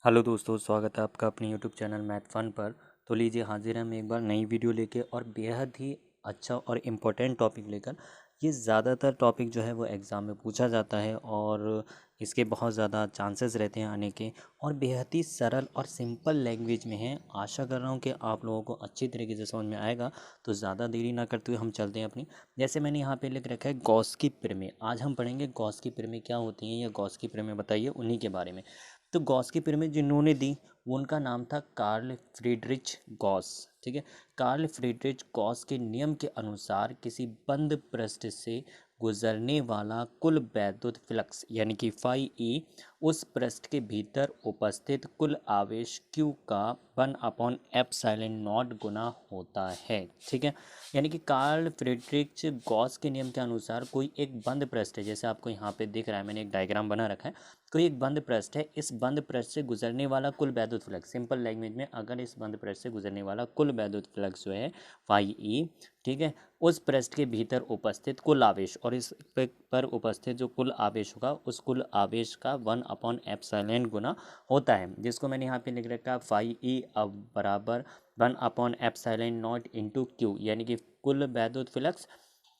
Hello दोस्तों, स्वागत है आपका अपने यूट्यूब चैनल मैथ फन पर। तो लीजिए, हाजिर हैं हम एक बार नई वीडियो लेके और बेहद ही अच्छा और इम्पोर्टेंट टॉपिक लेकर। ये ज़्यादातर टॉपिक जो है वो एग्ज़ाम में पूछा जाता है और इसके बहुत ज़्यादा चांसेस रहते हैं आने के, और बेहद ही सरल और सिंपल लैंग्वेज में है। आशा कर रहा हूँ कि आप लोगों को अच्छी तरीके से समझ में आएगा। तो ज़्यादा देरी ना करते हुए हम चलते हैं अपनी। जैसे मैंने यहाँ पे लिख रखा है गॉस की प्रमेय। आज हम पढ़ेंगे गॉस की प्रमेय क्या होती हैं या गॉस की प्रमेय बताइए, उन्हीं के बारे में। तो गॉस की पिरामिड जिन्होंने दी वो उनका नाम था कार्ल फ्रीडरिच गॉस। ठीक है। कार्ल फ्रीडरिच गॉस के नियम के अनुसार किसी बंद पृष्ठ से गुजरने वाला कुल वैद्युत फ्लक्स यानी कि फाई ई उस पृष्ठ के भीतर उपस्थित कुल आवेश Q का 1/एप्सिलॉन नॉट गुना होता है। ठीक है। यानी कि कार्ल फ्रीडरिच गॉस के नियम के अनुसार कोई एक बंद पृष्ठ है, जैसे आपको यहाँ पे दिख रहा है, मैंने एक डायग्राम बना रखा है। कोई एक बंद पृष्ठ है, इस बंद पृष्ठ से गुजरने वाला कुल वैद्युत फ्लक्स, सिंपल लैंग्वेज में अगर इस बंद पृष्ठ से गुजरने वाला कुल वैद्युत फ्लक्स जो है फाई ई, ठीक है, उस पृष्ठ के भीतर उपस्थित कुल आवेश, और इस पर उपस्थित जो कुल आवेश होगा उस कुल आवेश का 1/एप्सिलॉन गुना होता है, जिसको मैंने यहाँ पे लिख रखा फाई ई अब बराबर 1/एप्सिलॉन नॉट इंटू क्यू, यानी कि कुल वैद्युत फ्लक्स,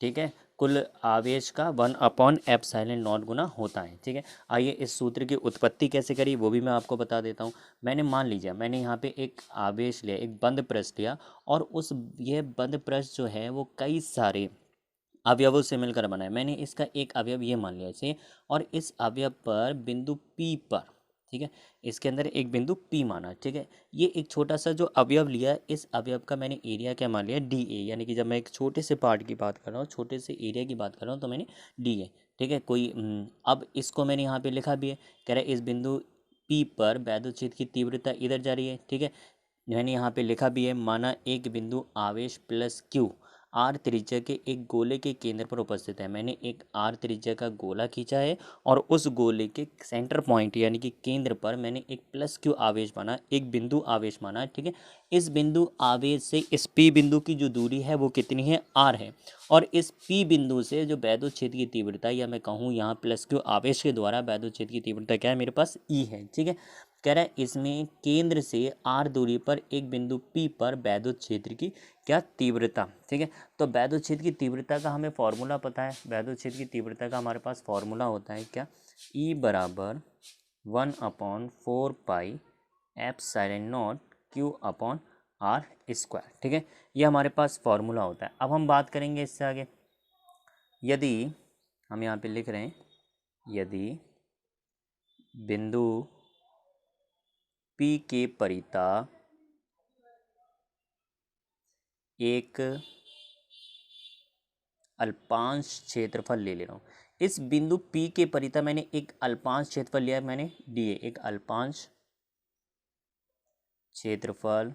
ठीक है, कुल आवेश का 1/एप्सिलॉन नॉट गुना होता है। ठीक है। आइए इस सूत्र की उत्पत्ति कैसे करी वो भी मैं आपको बता देता हूँ। मैंने मान लीजिए मैंने यहाँ पे एक आवेश लिया, एक बंद पृष्ठ लिया, और उस ये बंद पृष्ठ जो है वो कई सारे अवयवों से मिलकर बना है। मैंने इसका एक अवयव ये मान लिया इसे, और इस अवयव पर बिंदु P पर, ठीक है, इसके अंदर एक बिंदु P माना। ठीक है। ये एक छोटा सा जो अवयव लिया, इस अवयव का मैंने एरिया क्या मान लिया, DA, यानी कि जब मैं एक छोटे से पार्ट की बात कर रहा हूँ, छोटे से एरिया की बात कर रहा हूँ, तो मैंने DA, ठीक है, कोई अब इसको मैंने यहाँ पे लिखा भी है। कह रहा है इस बिंदु P पर वैद्युत क्षेत्र की तीव्रता इधर जा रही है। ठीक है। मैंने यहाँ पे लिखा भी है, माना एक बिंदु आवेश प्लस Q आर त्रिज्या के एक गोले के केंद्र पर उपस्थित है। मैंने एक आर त्रिज्या का गोला खींचा है, और उस गोले के सेंटर पॉइंट यानी कि केंद्र पर मैंने एक प्लस Q आवेश माना, एक बिंदु आवेश माना। ठीक है। इस बिंदु आवेश से इस P बिंदु की जो दूरी है वो कितनी है, R है, और इस P बिंदु से जो वैद्युत क्षेत्र की तीव्रता, या मैं कहूँ यहाँ प्लस Q आवेश के द्वारा वैद्युत क्षेत्र की तीव्रता क्या है, मेरे पास E है। ठीक है। कह रहा है इसमें केंद्र से R दूरी पर एक बिंदु P पर वैद्युत क्षेत्र की क्या तीव्रता। ठीक है। तो वैद्युत क्षेत्र की तीव्रता का हमें फॉर्मूला पता है। वैद्युत क्षेत्र की तीव्रता का हमारे पास फॉर्मूला होता है क्या, E बराबर 1/4 पाई एप्सिलॉन नॉट Q/R²। ठीक है। ये हमारे पास फॉर्मूला होता है। अब हम बात करेंगे इससे आगे। यदि हम यहाँ पे लिख रहे हैं, यदि बिंदु P के परिता एक अल्पांश क्षेत्रफल ले रहा हूँ, इस बिंदु P के परिता मैंने एक अल्पांश क्षेत्रफल लिया है, मैंने DA, एक अल्पांश क्षेत्रफल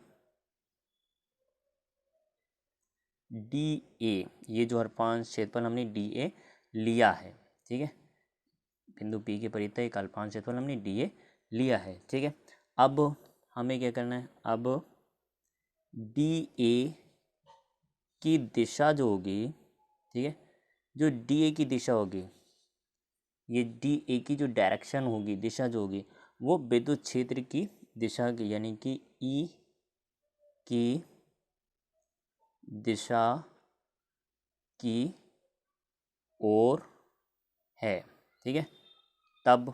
DA, ये जो अल्पांश क्षेत्रफल हमने DA लिया है। ठीक है। बिंदु P के परिता एक अल्पांश क्षेत्रफल हमने DA लिया है। ठीक है। अब हमें क्या करना है, अब DA की दिशा जो होगी, ठीक है, जो DA की दिशा होगी, ये DA की जो डायरेक्शन होगी, दिशा जो होगी, वो विद्युत क्षेत्र की दिशा की, यानी कि E की दिशा की ओर है। ठीक है। तब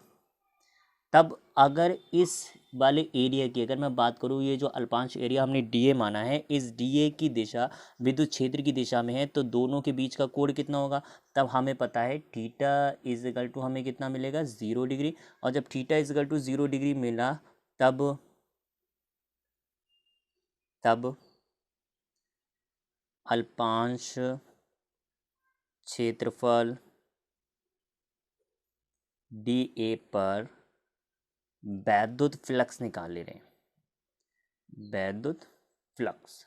तब अगर इस वाले एरिया की अगर मैं बात करूँ, ये जो अल्पांश एरिया हमने DA माना है, इस DA की दिशा विद्युत क्षेत्र की दिशा में है, तो दोनों के बीच का कोण कितना होगा, तब हमें पता है थीटा इज इक्वल टू हमें कितना मिलेगा, 0 डिग्री। और जब theta is equal to 0 degree मिला, तब तब अल्पांश क्षेत्रफल DA पर वैद्युत फ्लक्स निकाल ले रहे हैं, वैद्युत फ्लक्स।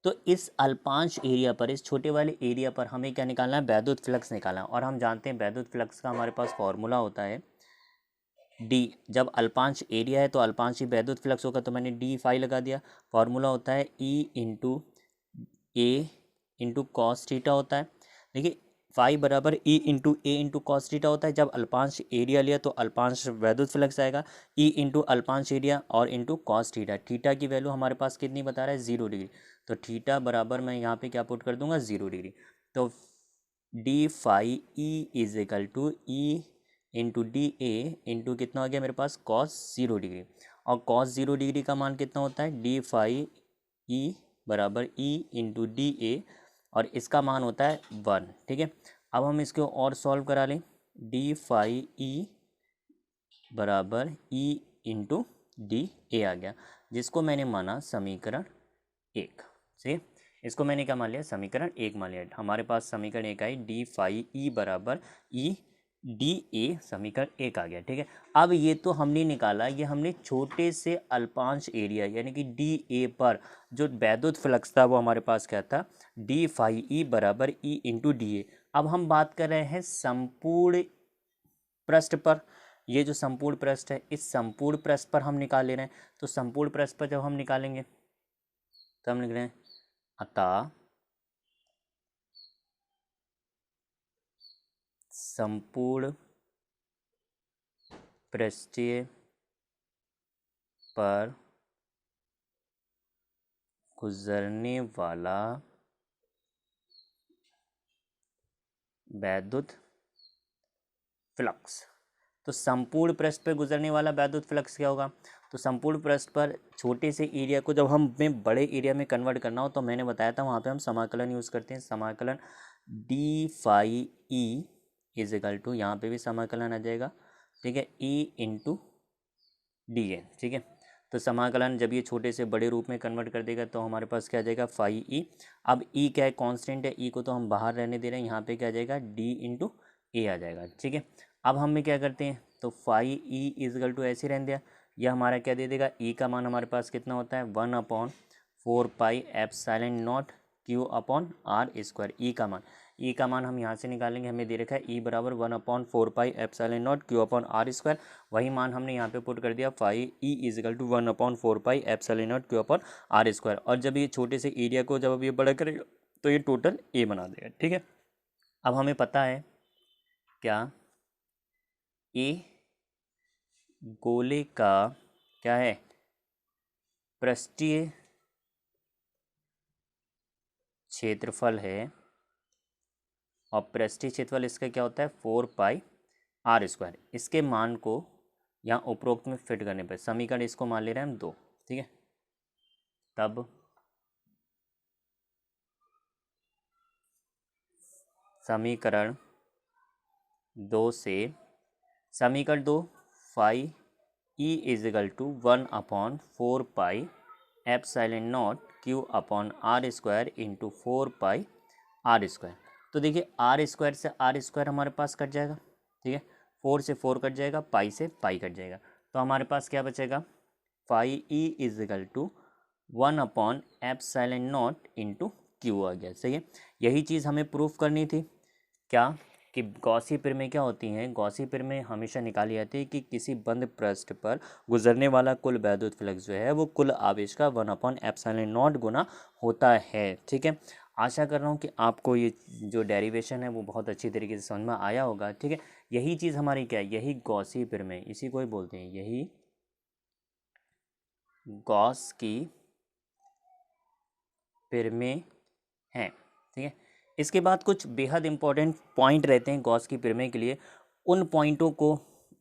तो इस अल्पांश एरिया पर, इस छोटे वाले एरिया पर हमें क्या निकालना है, वैद्युत फ्लक्स निकालना है। और हम जानते हैं वैद्युत फ्लक्स का हमारे पास फॉर्मूला होता है D। जब अल्पांश एरिया है तो अल्पांश ही वैद्युत फ्लक्स होगा, तो मैंने D लगा दिया। फॉर्मूला होता है E into A into cos theta होता है। देखिए फाई बराबर ई इंटू ए इंटू कॉस थीटा होता है। जब अल्पांश एरिया लिया तो अल्पांश वैद्युत फ्लक्स आएगा, ई इंटू अल्पांश एरिया और इंटू कॉस थीटा। थीटा की वैल्यू हमारे पास कितनी बता रहा है, 0 डिग्री। तो थीटा बराबर मैं यहाँ पे क्या पुट कर दूंगा, 0 डिग्री। तो d phi E is equal to E into d A into कितना हो गया मेरे पास, कॉस 0 डिग्री। और कॉस 0 डिग्री का मान कितना होता है, डी फाई ई बराबर ई इंटू डी ए, और इसका मान होता है 1। ठीक है, अब हम इसको और सॉल्व करा लें। डी फाई ई बराबर ई इंटू डी ए आ गया, जिसको मैंने माना समीकरण 1 से। इसको मैंने क्या मान लिया, समीकरण 1 मान लिया। हमारे पास समीकरण 1 आई, डी फाई ई बराबर ई डी ए, समीकरण 1 आ गया। ठीक है, अब ये तो हमने निकाला, ये हमने छोटे से अल्पांश एरिया यानी कि डी ए पर जो वैद्युत फ्लक्स था वो हमारे पास क्या था, डी फाई ई बराबर ई इंटू डी ए। अब हम बात कर रहे हैं संपूर्ण पृष्ठ पर। ये जो संपूर्ण पृष्ठ है, इस संपूर्ण पृष्ठ पर हम निकाल ले रहे हैं। तो संपूर्ण पृष्ठ पर जब हम निकालेंगे तो हम लिख रहे हैं अतः संपूर्ण पृष्ठीय पर गुजरने वाला वैद्युत फ्लक्स। तो संपूर्ण पृष्ठ पर गुजरने वाला वैद्युत फ्लक्स क्या होगा, तो संपूर्ण पृष्ठ पर छोटे से एरिया को जब हमें बड़े एरिया में कन्वर्ट करना हो तो मैंने बताया था वहाँ पे हम समाकलन यूज़ करते हैं। समाकलन d phi E is equal to, यहाँ पे भी समाकलन आ जाएगा। ठीक है, ई इंटू डी ए। ठीक है, तो समाकलन जब ये छोटे से बड़े रूप में कन्वर्ट कर देगा तो हमारे पास क्या आ जाएगा, फाई ई। अब ई क्या है, कांस्टेंट है, ई को तो हम बाहर रहने दे रहे हैं, यहाँ पे क्या आ जाएगा, डी इंटू ए आ जाएगा। ठीक है, अब हम क्या करते हैं, तो phi E is equal to ऐसे रहने दिया। यह हमारा क्या दे देगा, ई का मान हमारे पास कितना होता है, 1/4 pi epsilon not Q upon are square. E का मान हम यहाँ से निकालेंगे, हमें दे रखा है ई बराबर 1/4 pi epsilon not Q upon are square. वही मान हमने यहाँ पे पुट कर दिया, phi E is equal to 1/4 pi epsilon not Q upon are square. और जब ये छोटे से एरिया को जब ये बड़ा करेगा तो ये टोटल ए बना देगा। ठीक है, अब हमें पता है क्या, ए गोले का क्या है, पृष्ठीय क्षेत्रफल है, और पृष्ठीय क्षेत्रफल इसका क्या होता है, 4 पाई आर स्क्वायर। इसके मान को यहाँ उपरोक्त में फिट करने पर समीकरण इसको मान ले रहे हैं हम 2। ठीक है, तब समीकरण 2 से, समीकरण 2 phi E is equal to 1/4 pi epsilon not Q upon are square into 4 pi r square. तो देखिए आर स्क्वायर से आर स्क्वायर हमारे पास कट जाएगा। ठीक है, 4 से 4 कट जाएगा, पाई से पाई कट जाएगा, तो हमारे पास क्या बचेगा, phi E is equal to 1/एप्सिलॉन नॉट इंटू क्यू आ गया। सही है, यही चीज़ हमें प्रूफ करनी थी, क्या कि गॉसी प्रमेय क्या होती हैं, गॉसी प्रमेय हमेशा निकाली जाती है कि किसी बंद पृष्ठ पर गुजरने वाला कुल वैद्युत फ्लक्स जो है वो कुल आवेश का 1/एप्सिलॉन नॉट गुना होता है। ठीक है, आशा कर रहा हूँ कि आपको ये जो डेरिवेशन है वो बहुत अच्छी तरीके से समझ में आया होगा। ठीक है, यही चीज़ हमारी क्या है, यही गॉसी प्रमेय, इसी को ही बोलते हैं, यही गॉस की प्रमेय है। ठीक है, इसके बाद कुछ बेहद इंपॉर्टेंट पॉइंट रहते हैं गॉस की प्रमेय के लिए, उन पॉइंटों को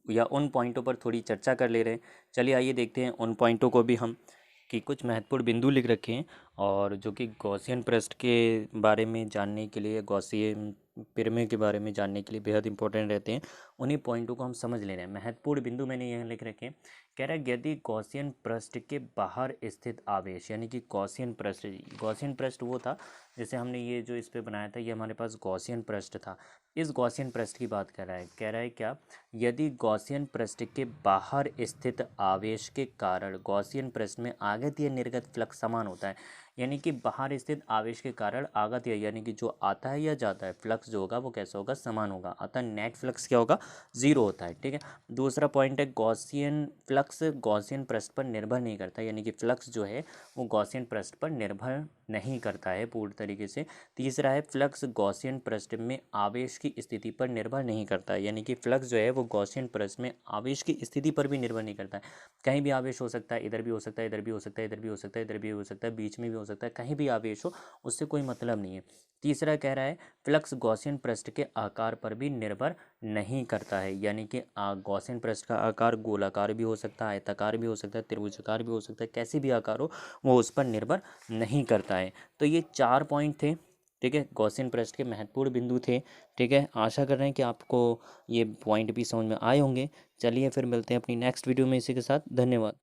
या उन पॉइंटों पर थोड़ी चर्चा कर ले रहे हैं। चलिए आइए देखते हैं उन पॉइंटों को भी हम, कि कुछ महत्वपूर्ण बिंदु लिख रखे हैं और जो कि गॉसियन पृष्ठ के बारे में जानने के लिए, गॉसियन प्रमेय के बारे में जानने के लिए बेहद इंपॉर्टेंट रहते हैं। उन्हीं पॉइंटों को हम समझ ले रहे हैं। महत्वपूर्ण बिंदु मैंने यह लिख रखे हैं, कह रहा है यदि गॉसियन पृष्ठ के बाहर स्थित आवेश, यानी कि गॉसियन पृष्ठ वो था जैसे हमने ये जो इस पे बनाया था, ये हमारे पास गॉसियन पृष्ठ था। इस गॉसियन पृष्ठ की बात कर रहा है, कह रहा है क्या, यदि गॉसियन पृष्ठ के बाहर स्थित आवेश के कारण गॉसियन पृष्ठ में आगत या निर्गत फ्लक्स समान होता है, यानी कि बाहर स्थित आवेश के कारण आगत या यानी कि जो आता है या जाता है फ्लक्स जो होगा वो कैसा होगा, समान होगा, अतः नेट फ्लक्स क्या होगा, 0 होता है। ठीक है, दूसरा पॉइंट है गॉसियन फ्लक्स गॉसियन पृष्ठ पर निर्भर नहीं करता, यानी कि फ्लक्स जो है वो गॉसियन पृष्ठ पर निर्भर नहीं करता है पूर्ण तरीके से। तीसरा है फ्लक्स गॉसियन पृष्ठ में आवेश की स्थिति पर निर्भर नहीं करता है, यानी कि फ्लक्स जो है वो गॉसियन पृष्ठ में आवेश की स्थिति पर भी निर्भर नहीं करता है। कहीं भी आवेश हो सकता है, इधर भी हो सकता है, इधर भी हो सकता है, इधर भी हो सकता है, इधर भी हो सकता है, बीच में भी हो सकता है, कहीं भी आवेश हो उससे कोई मतलब नहीं है। तीसरा कह रहा है फ्लक्स गॉसियन पृष्ठ के आकार पर भी निर्भर नहीं करता है, यानी कि गॉसियन पृष्ठ का आकार गोलाकार भी हो सकता है, आयताकार भी हो सकता है, त्रिभुजाकार भी हो सकता है, कैसे भी आकार हो वो उस पर निर्भर नहीं करता है। तो ये 4 पॉइंट थे, ठीक है, गॉसियन पृष्ठ के महत्वपूर्ण बिंदु थे। ठीक है, आशा कर रहे हैं कि आपको ये पॉइंट भी समझ में आए होंगे। चलिए फिर मिलते हैं अपनी नेक्स्ट वीडियो में इसी के साथ। धन्यवाद।